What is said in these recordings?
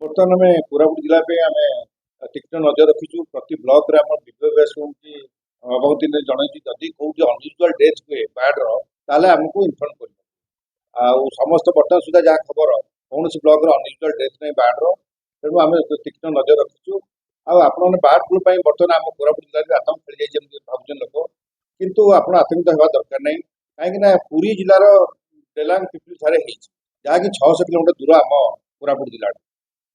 बर्तमान आम कोरापुट जिला आम तीक्ष्ण नजर रखीचु प्रति ब्लॉक रे आम विभस की अवगति जनई जदि कौट अनयूजुआल डेथ हुए बाढ़ आमको इनफर्म कर समस्त बर्तमान सुधा जहाँ खबर कौन ब्लॉक अनयूजुआल डेथ नहीं बाढ़ तेणु आम तीक्ष्ण नजर रखीचु आपने बाढ़ फ्लू बर्तमान आम कोरापुट जिले में आतंक खेली जाइए भावुन लोक किंतु आप आतंकित होगा दरकार नहीं कहीं पुरी जिलार डेलांग पिपिल थे जहाँकि 600 किलोमीटर दूर आम कोरापुट जिला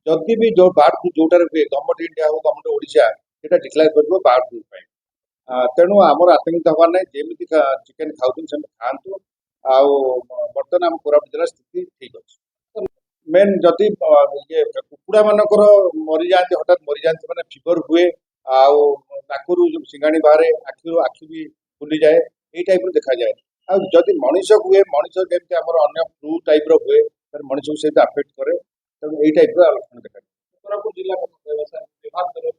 जदि भी जो बाढ़ फ्लू जोटार हुए गवर्नमेंट इंडिया हो गवर्नमेंट ओडिशा ये डिक्लेयर कर बाढ़ फ्लू तेणु आमर आतंकित हबार ना जमी चिकेन खाऊन खातु बर्तमान आम कोरापुट जिला स्थिति ठीक अच्छे मेन जदि ये कुकुड़ा मानकर मरी जाती हठात मरी जाती मैंने फीवर हुए आखिर सिंगाणी बाहर आखि भी फुली जाए यही टाइप देखा जाए आदि मनीष हुए मनीष जमी आम अगर फ्लू टाइप हुए मनीष को सहित आफेक्ट करे तेणु यही टाइप लक्षण देखा कोरापुट जिला व्यवसाय विभाग तरफ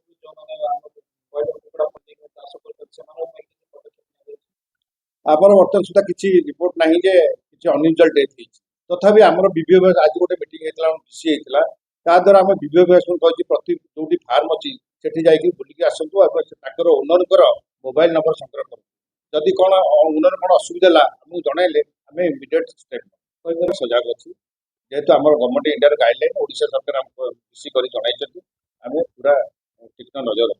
आमर बर्तमान सुधा किसी रिपोर्ट ना जे किसी अनयूजुआल डेथ तथापि आमर विभो आज गोटे मीटिंग होता डीसी होता ताद्वारा आम विभो कही प्रति जो फार्म अच्छी से जाकि बुलिकी आसतु ओनर मोबाइल नंबर संग्रह कर जदि कौन ओनर कौन असुविधा आमको जनइले आम इमिडिएट स्टेप सजग अच्छी जेहेतु आम गवर्नमेंट इंडिया गाइडलाइन ओडिशा सरकार आमको डीसी कर जनई आम पूरा तीक्ष्ण नजर